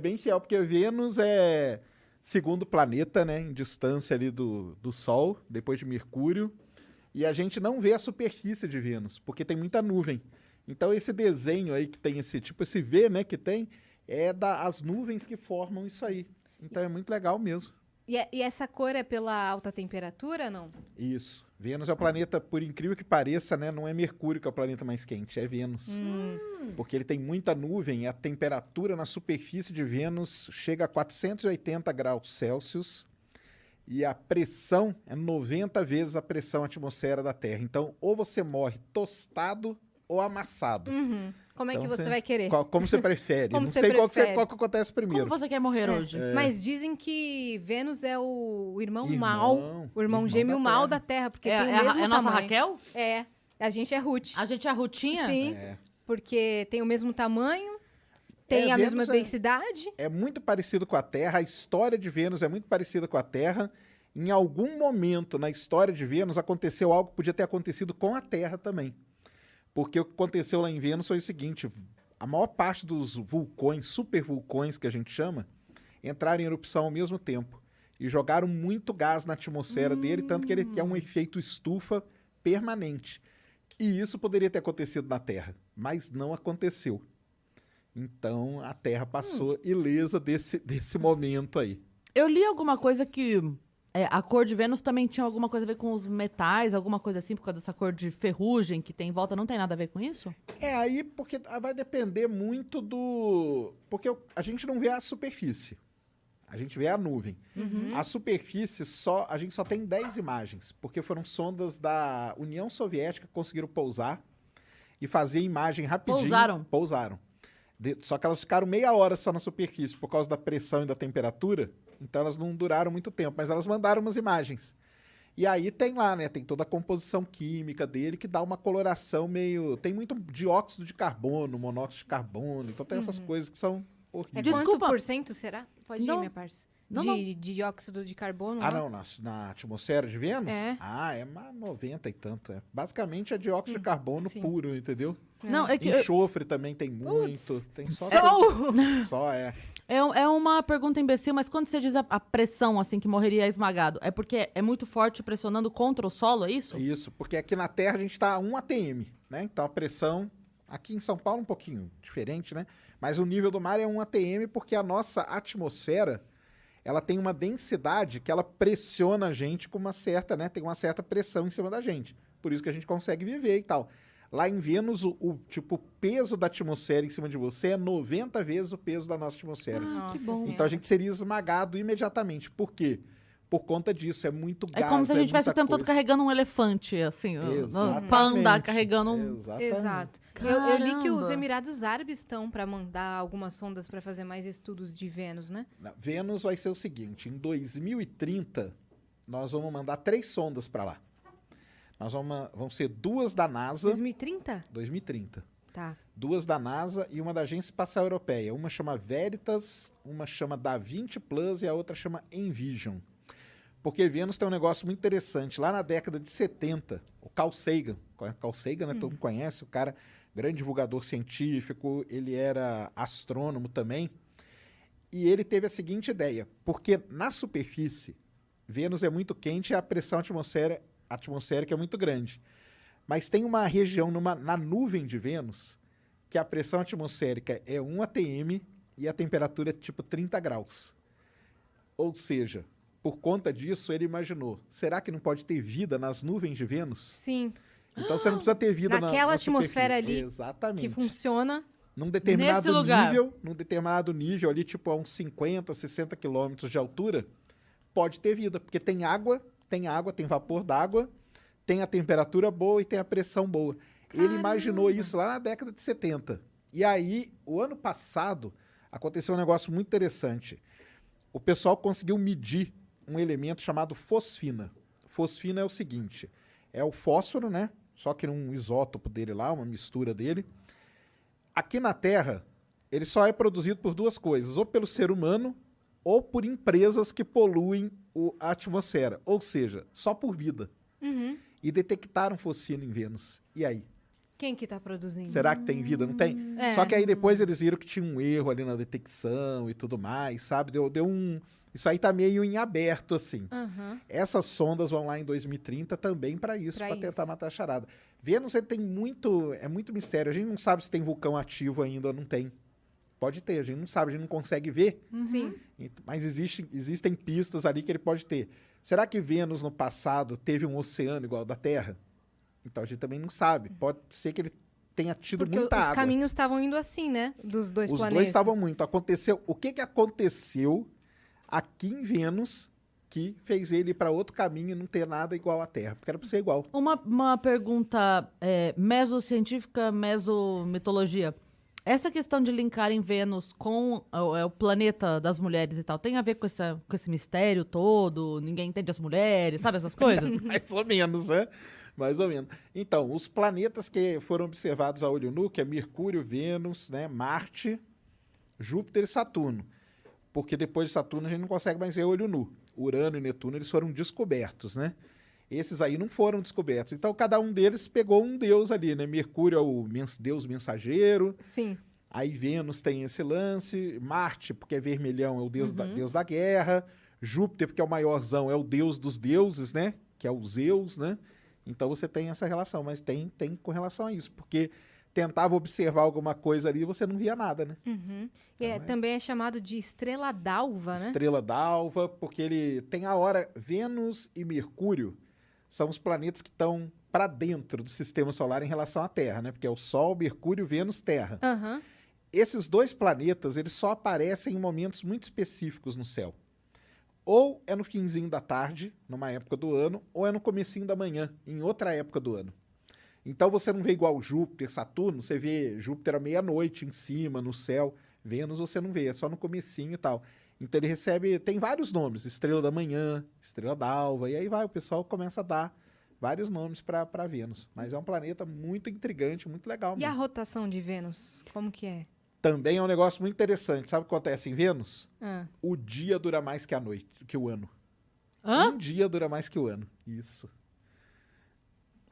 Bem fiel, porque Vênus é segundo planeta, né, em distância ali do Sol, depois de Mercúrio, e a gente não vê a superfície de Vênus, porque tem muita nuvem. Então esse desenho aí que tem esse V, né, que tem, as nuvens que formam isso aí. Então é muito legal mesmo. E essa cor é pela alta temperatura, não? Isso. Vênus é o planeta, por incrível que pareça, né, não é Mercúrio que é o planeta mais quente, é Vênus. Porque ele tem muita nuvem e a temperatura na superfície de Vênus chega a 480 graus Celsius e a pressão é 90 vezes a pressão atmosfera da Terra. Então, ou você morre tostado ou amassado. Como é que Então, você vai querer? Como você prefere? Como Não você sei prefere? qual que acontece primeiro. Como você quer morrer hoje? Mas dizem que Vênus é o irmão Irmão, mal, o irmão gêmeo da mal Terra. da Terra, porque É, tem o é mesmo a nossa tamanho. Raquel? É, a gente é Ruth. A gente é a Rutinha? Sim, É. porque tem o mesmo tamanho, tem a Vênus mesma densidade. É muito parecido com a Terra, a história de Vênus é muito parecida com a Terra. Em algum momento na história de Vênus aconteceu algo que podia ter acontecido com a Terra também. Porque o que aconteceu lá em Vênus foi o seguinte, a maior parte dos vulcões, supervulcões que a gente chama, entraram em erupção ao mesmo tempo e jogaram muito gás na atmosfera dele, tanto que ele é um efeito estufa permanente. E isso poderia ter acontecido na Terra, mas não aconteceu. Então a Terra passou ilesa desse momento aí. Eu li alguma coisa que a cor de Vênus também tinha alguma coisa a ver com os metais, alguma coisa assim, por causa dessa cor de ferrugem que tem em volta. Não tem nada a ver com isso? Aí porque vai depender muito do... Porque a gente não vê a superfície, a gente vê a nuvem. A superfície a gente só tem 10 imagens, porque foram sondas da União Soviética que conseguiram pousar e fazer imagem rapidinho. Pousaram. Só que elas ficaram meia hora só na superfície por causa da pressão e da temperatura. Então elas não duraram muito tempo, mas elas mandaram umas imagens. E aí tem lá, né? Tem toda a composição química dele que dá uma coloração meio... Tem muito dióxido de carbono, monóxido de carbono. Então tem essas coisas que são É horríveis. Desculpa. quanto por cento será? Pode ir, Não. minha parça. Não, De dióxido de carbono? Ah, lá? não, na atmosfera de Vênus? É. Ah, é 90 e tanto. Basicamente é dióxido de carbono sim. puro, entendeu? Não, é que eu- Enxofre também tem muito. Tem só só é. é uma pergunta imbecil, mas quando você diz a pressão, assim, que morreria esmagado, é porque é muito forte pressionando contra o solo, é isso? Isso, porque aqui na Terra a gente está a 1 atm, né? Então a pressão, aqui em São Paulo um pouquinho diferente, né? Mas o nível do mar é 1 atm porque a nossa atmosfera, ela tem uma densidade que ela pressiona a gente com uma certa, né? Tem uma certa pressão em cima da gente. Por isso que a gente consegue viver e tal. Lá em Vênus, o peso da atmosfera em cima de você é 90 vezes o peso da nossa atmosfera. Nossa que bom. Senhora. Então a gente seria esmagado imediatamente. Por quê? Por conta disso, é muito É gás. como se a gente tivesse o muita tempo todo coisa. carregando um elefante, assim, um Exatamente. panda carregando um... Exatamente. Exato. Eu li que os Caramba. Emirados Árabes estão para mandar algumas sondas para fazer mais estudos de Vênus, né? Vênus vai ser o seguinte, em 2030, nós vamos mandar 3 sondas para lá. Vão ser 2 da NASA, 2030? 2030. Tá. 2 da NASA e uma da Agência Espacial Europeia. Uma chama Veritas, uma chama Da-Vinci Plus e a outra chama Envision. Porque Vênus tem um negócio muito interessante. Lá na década de 70, o Carl Sagan, Carl Sagan, né, todo mundo conhece, o cara, grande divulgador científico, ele era astrônomo também, e ele teve a seguinte ideia, porque na superfície, Vênus é muito quente e a pressão atmosférica é muito grande. Mas tem uma região na nuvem de Vênus que a pressão atmosférica é 1 atm e a temperatura é tipo 30 graus. Ou seja, por conta disso, ele imaginou, será que não pode ter vida nas nuvens de Vênus? Sim. Então você não precisa ter vida Naquela na atmosfera superfície. ali Exatamente. que funciona. Num determinado lugar. nível ali, tipo a uns 50, 60 quilômetros de altura, pode ter vida, porque tem água, tem vapor d'água, tem a temperatura boa e tem a pressão boa. Ele imaginou isso lá na década de 70. E aí, o ano passado, aconteceu um negócio muito interessante. O pessoal conseguiu medir um elemento chamado fosfina. Fosfina é o seguinte, é o fósforo, né? Só que num isótopo dele lá, uma mistura dele. Aqui na Terra, ele só é produzido por 2 coisas, ou pelo ser humano, ou por empresas que poluem a atmosfera. Ou seja, só por vida. E detectaram fosfina em Vênus. E aí? Quem que tá produzindo? Será que tem vida? Não tem? É. Só que aí depois eles viram que tinha um erro ali na detecção e tudo mais, sabe? Deu um... Isso aí tá meio em aberto, assim. Aham. Essas sondas vão lá em 2030 também para isso, Pra para tentar isso. matar a charada. Vênus ele tem muito... É muito mistério. A gente não sabe se tem vulcão ativo ainda ou não tem. Pode ter, a gente não sabe, a gente não consegue ver. Sim. Mas existem pistas ali que ele pode ter. Será que Vênus no passado teve um oceano igual ao da Terra? Então a gente também não sabe. Pode ser que ele tenha tido Porque muita os água. caminhos estavam indo assim, né? Dos dois Os planetas. dois estavam muito. Aconteceu. O que aconteceu aqui em Vênus que fez ele ir para outro caminho e não ter nada igual à Terra? Porque era para ser igual. Uma pergunta mesocientífica, mesomitologia. Essa questão de linkarem Vênus com o planeta das mulheres e tal, tem a ver com esse mistério todo? Ninguém entende as mulheres, sabe essas coisas? Mais ou menos, né? Mais ou menos. Então, os planetas que foram observados a olho nu, que é Mercúrio, Vênus, né, Marte, Júpiter e Saturno. Porque depois de Saturno a gente não consegue mais ver a olho nu. Urano e Netuno, eles foram descobertos, né? Esses aí não foram descobertos. Então, cada um deles pegou um deus ali, né? Mercúrio é o deus mensageiro. Sim. Aí Vênus tem esse lance. Marte, porque é vermelhão, é o deus, deus da guerra. Júpiter, porque é o maiorzão, é o deus dos deuses, né? Que é o Zeus, né? Então, você tem essa relação. Mas tem com relação a isso. Porque tentava observar alguma coisa ali e você não via nada, né? Uhum. E Então, também é chamado de estrela d'alva, né? Estrela d'alva, porque ele tem a hora... Vênus e Mercúrio são os planetas que estão para dentro do sistema solar em relação à Terra, né? Porque é o Sol, Mercúrio, Vênus, Terra. Aham. Esses dois planetas, eles só aparecem em momentos muito específicos no céu. Ou é no finzinho da tarde, numa época do ano, ou é no comecinho da manhã, em outra época do ano. Então você não vê igual Júpiter, Saturno, você vê Júpiter à meia-noite em cima, no céu. Vênus você não vê, é só no comecinho e tal. Então ele recebe, tem vários nomes, estrela da manhã, estrela d'alva, e aí vai, o pessoal começa a dar vários nomes para Vênus. Mas é um planeta muito intrigante, muito legal E a mesmo. rotação de Vênus? Como que é? Também é um negócio muito interessante. Sabe o que acontece em Vênus? Ah. O dia dura mais que a noite, que o ano. Hã? Um dia dura mais que o ano. Isso.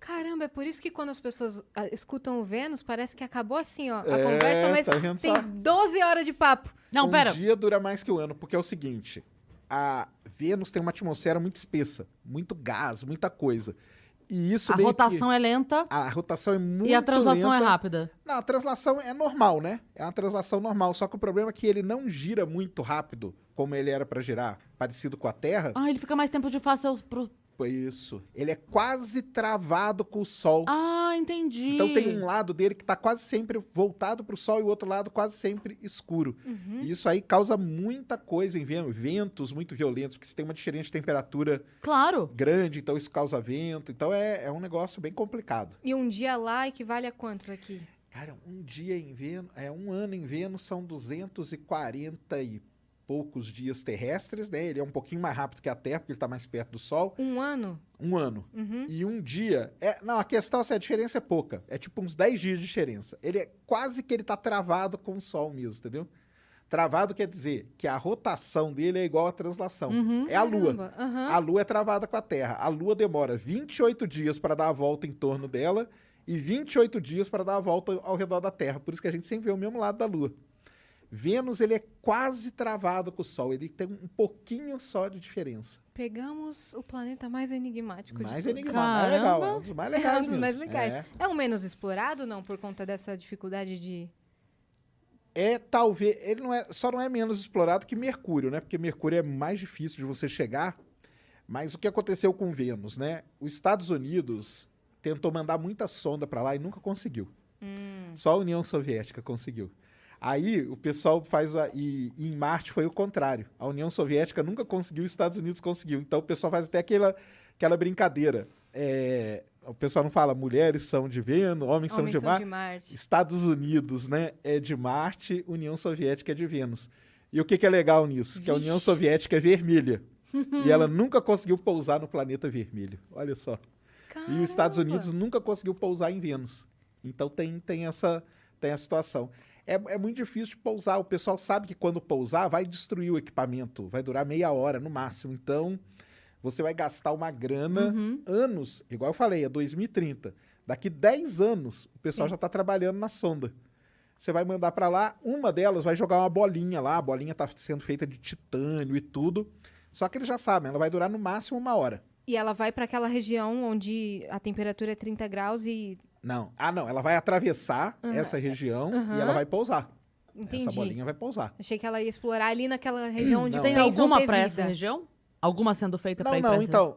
Caramba, é por isso que quando as pessoas escutam o Vênus, parece que acabou assim, ó, a É, conversa, mas tá vendo tem só? 12 horas de papo. Não, Um pera. dia dura mais que o ano, porque é o seguinte, a Vênus tem uma atmosfera muito espessa, muito gás, muita coisa. E isso A meio rotação é lenta que... A rotação é muito e a translação é lenta. rápida. Não, a translação é normal, né? É uma translação normal, só que o problema é que ele não gira muito rápido, como ele era para girar, parecido com a Terra. Ah, ele fica mais tempo de face pro... Foi isso. Ele é quase travado com o Sol. Ah, entendi. Então tem um lado dele que está quase sempre voltado para o Sol e o outro lado quase sempre escuro. E isso aí causa muita coisa em Vênus, ventos muito violentos, porque você tem uma diferença de temperatura Claro. grande, então isso causa vento. Então é um negócio bem complicado. E um dia lá equivale a quantos aqui? Cara, um dia em Vênus, um ano em Vênus são 240 e poucos dias terrestres, né? Ele é um pouquinho mais rápido que a Terra, porque ele está mais perto do Sol. Um ano? Um ano. Uhum. E um dia... Não, a questão é a diferença é pouca. É tipo uns 10 dias de diferença. Ele é quase que ele tá travado com o Sol mesmo, entendeu? Travado quer dizer que a rotação dele é igual à translação. É a Lua. Caramba, aham. A Lua é travada com a Terra. A Lua demora 28 dias para dar a volta em torno dela e 28 dias para dar a volta ao redor da Terra. Por isso que a gente sempre vê o mesmo lado da Lua. Vênus, ele é quase travado com o Sol. Ele tem um pouquinho só de diferença. Pegamos o planeta mais enigmático Mais de todos. enigmático, mais legal. É Caramba. um dos mais É legais um dos mais mesmo. legais. É o menos explorado, não? Por conta dessa dificuldade de... Talvez, ele só não é menos explorado que Mercúrio, né? Porque Mercúrio é mais difícil de você chegar. Mas o que aconteceu com Vênus, né? Os Estados Unidos tentou mandar muita sonda para lá e nunca conseguiu. Só a União Soviética conseguiu. Aí o pessoal e em Marte foi o contrário. A União Soviética nunca conseguiu, os Estados Unidos conseguiu. Então o pessoal faz até aquela brincadeira. O pessoal não fala mulheres são de Vênus, homens são de Marte. Marte. Estados Unidos, né, é de Marte, União Soviética é de Vênus. E o que é legal nisso? Que a União Vixe. Soviética é vermelha. E ela nunca conseguiu pousar no planeta vermelho. Olha só. E os Estados Caramba. Unidos nunca conseguiu pousar em Vênus. Então tem essa situação. É muito difícil de pousar. O pessoal sabe que quando pousar vai destruir o equipamento. Vai durar meia hora no máximo. Então você vai gastar uma grana, anos, igual eu falei, é 2030. Daqui 10 anos, o pessoal Sim. já está trabalhando na sonda. Você vai mandar para lá, uma delas vai jogar uma bolinha lá, a bolinha está sendo feita de titânio e tudo. Só que eles já sabem, ela vai durar no máximo 1 hora. E ela vai para aquela região onde a temperatura é 30 graus e... Não. Ah, não. Ela vai atravessar essa região e ela vai pousar. Entendi. Essa bolinha vai pousar. Achei que ela ia explorar ali naquela região onde Não. Tem pensam alguma ter para essa vida. região? Alguma sendo feita para Não, ir pra não. essa Então,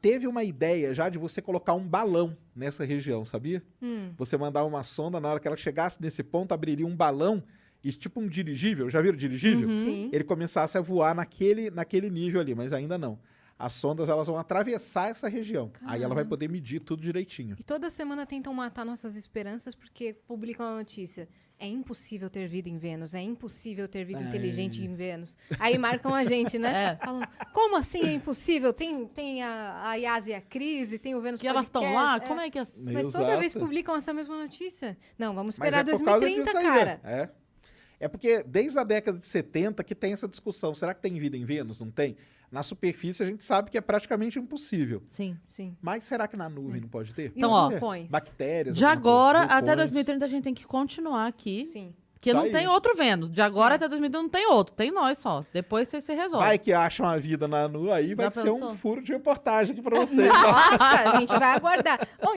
teve uma ideia já de você colocar um balão nessa região, sabia? Você mandar uma sonda, na hora que ela chegasse nesse ponto, abriria um balão e tipo um dirigível. Já viram dirigível? Sim. Ele começasse a voar naquele nível ali, mas ainda não. As sondas elas vão atravessar essa região. Aí ela vai poder medir tudo direitinho. E toda semana tentam matar nossas esperanças porque publicam a notícia. É impossível ter vida em Vênus, é impossível ter vida inteligente em Vênus. Aí marcam a gente, né? Falam, como assim é impossível? Tem a Yas e a Cris, e tem o Vênus Que elas estão Podcast, lá? Como é que... Mas toda vez publicam essa mesma notícia. Não, vamos Mas esperar é por causa 2030, disso aí, cara. né? É porque desde a década de 70 que tem essa discussão. Será que tem vida em Vênus? Não tem? Na superfície a gente sabe que é praticamente impossível. Sim. Sim. Mas será que na nuvem não pode ter? E Então, os ó, vulcões? Bactérias. De alguma agora coisa, até vulcões. 2030 a gente tem que continuar aqui. Sim. Porque não Isso tem aí. outro Vênus. De agora até 2030 não tem outro. Tem nós só. Depois você se resolve. Vai que acham a vida na Lua, aí vai Já ser pensou? um furo de reportagem aqui pra vocês. Nossa, a gente vai aguardar. Bom,